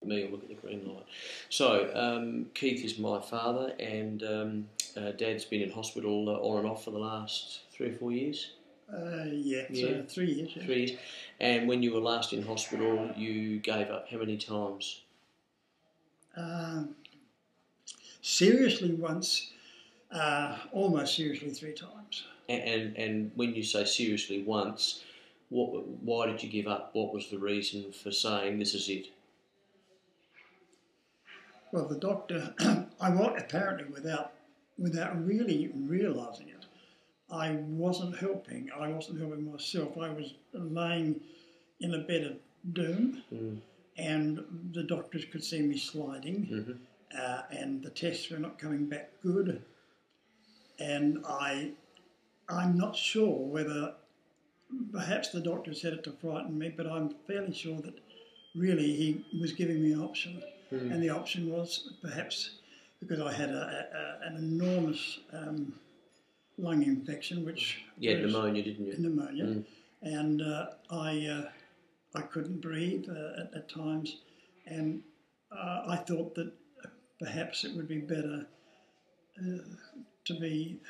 Me, I'll look at the green light. So, Keith is my father, and Dad's been in hospital on and off for the last 3 or 4 years. Yeah. 3 years. Yeah. 3 years. And when you were last in hospital, you gave up how many times? Seriously once, almost seriously 3 times. And when you say seriously once, why did you give up? What was the reason for saying this is it? Well, the doctor, I was apparently without really realising it, I wasn't helping. I wasn't helping myself. I was laying in a bed of doom, and the doctors could see me sliding, and the tests were not coming back good. And I'm not sure whether perhaps the doctor said it to frighten me, but I'm fairly sure that really he was giving me an option. And the option was perhaps because I had an enormous lung infection, which you had pneumonia, didn't you? Pneumonia, and I couldn't breathe at times, and I thought that perhaps it would be better to be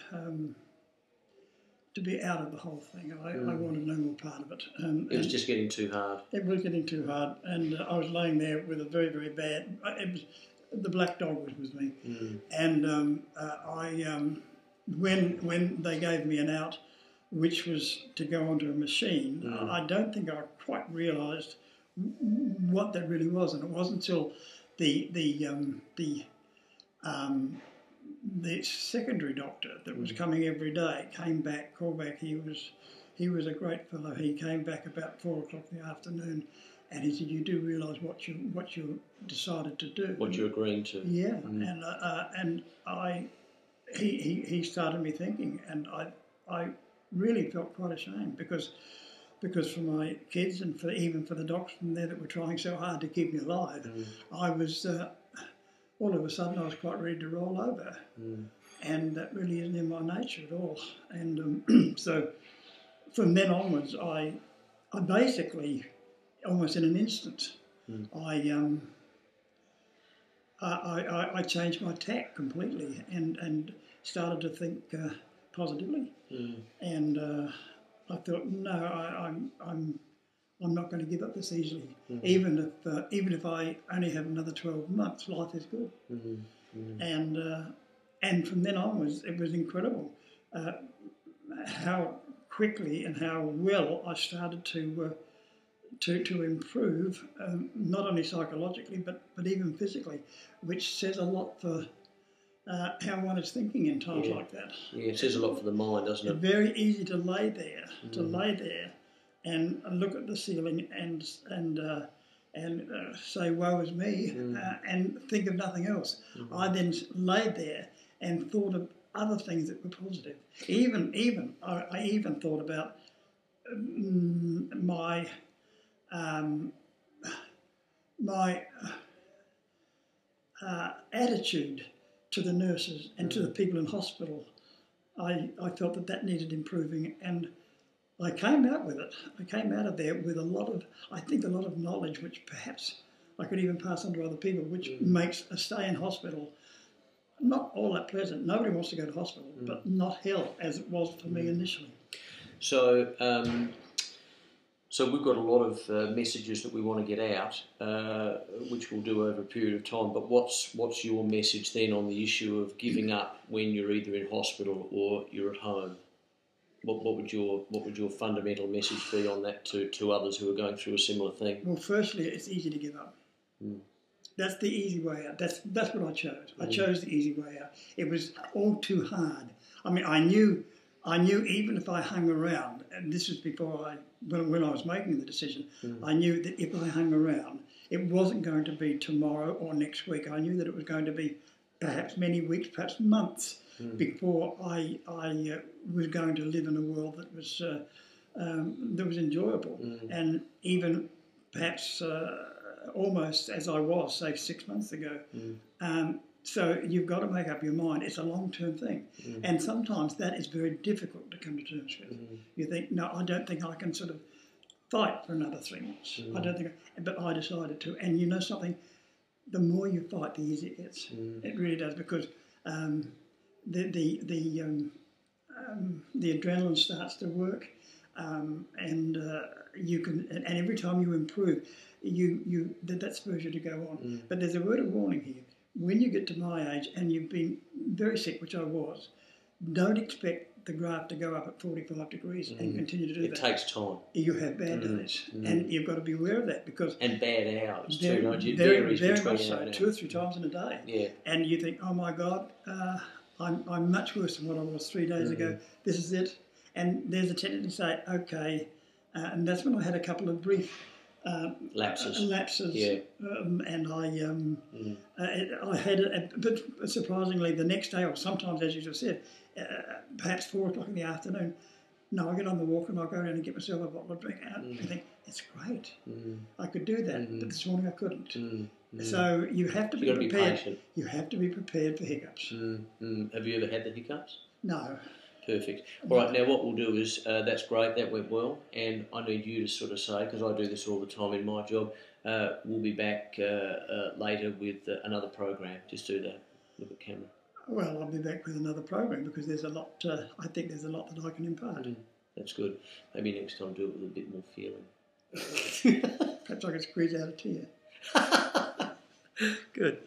out of the whole thing. I wanted no more part of it. It was just getting too hard. It was getting too hard, and I was laying there with a very, very bad. The black dog was with me, and when they gave me an out, which was to go onto a machine, I don't think I quite realised what that really was, and it wasn't until the secondary doctor that was coming every day came back, called back. He was a great fellow. He came back about 4 o'clock in the afternoon, and he said, "You do realise what you decided to do? What you're agreeing to?" Yeah, and he started me thinking, and I really felt quite ashamed because for my kids and even for the doctors in there that were trying so hard to keep me alive, I was. All of a sudden I was quite ready to roll over, and that really isn't in my nature at all. And so from then onwards, I basically, almost in an instant, I changed my tack completely and started to think positively. And I thought, no, I'm not going to give up this easily. Even if I only have another 12 months, life is good. And from then onwards, it was incredible how quickly and how well I started to improve, not only psychologically but even physically, which says a lot for how one is thinking in times like that. Yeah, it says a lot for the mind, doesn't it? It's very easy to lay there, and look at the ceiling and say, "Woe is me," and think of nothing else. I then laid there and thought of other things that were positive. I even thought about my attitude to the nurses and to the people in hospital. I felt that needed improving, and I came out with it. I came out of there with a lot of knowledge, which perhaps I could even pass on to other people, which makes a stay in hospital not all that pleasant. Nobody wants to go to hospital, but not hell as it was for me initially. So, so we've got a lot of messages that we want to get out, which we'll do over a period of time. But what's your message then on the issue of giving up when you're either in hospital or you're at home? What would your fundamental message be on that to others who are going through a similar thing? Well, firstly, it's easy to give up. That's the easy way out. That's what I chose. I chose the easy way out. It was all too hard. I mean, I knew even if I hung around, and this was before when I was making the decision, I knew that if I hung around, it wasn't going to be tomorrow or next week. I knew that it was going to be perhaps many weeks, perhaps months, before I was going to live in a world that was enjoyable, and even perhaps almost as I was, say, 6 months ago. So you've got to make up your mind. It's a long-term thing, and sometimes that is very difficult to come to terms with. You think, no, I don't think I can sort of fight for another 3 months. I don't think, but I decided to. And you know something, the more you fight, the easier it gets. It really does, because the adrenaline starts to work, and you can, and every time you improve, that spurs you to go on. But there's a word of warning here. When you get to my age and you've been very sick, which I was, don't expect the graft to go up at 45 degrees and continue to do that. It takes time. You have bad days, and you've got to be aware of that, because and bad hours too, don't you? Very much so. 2 or 3 times in a day. Yeah. And you think, oh my God, I'm much worse than what I was 3 days ago. This is it. And there's a tendency to say, okay, and that's when I had a couple of brief lapses. Yeah. And I had, but surprisingly, the next day, or sometimes, as you just said, perhaps 4 o'clock in the afternoon, no, I get on the walk and I'll go down and get myself a bottle of drink out. I think, it's great. I could do that, but this morning I couldn't. So you have to be prepared. Be patient. You have to be prepared for hiccups. Have you ever had the hiccups? No. Perfect. All right, now what we'll do is, that's great, that went well, and I need you to sort of say, because I do this all the time in my job, we'll be back later with another program. Just do that. Look at camera. Well, I'll be back with another program, because there's a lot, I think there's a lot that I can impart. That's good. Maybe next time do it with a bit more feeling. Perhaps I could squeeze out a tear. Good.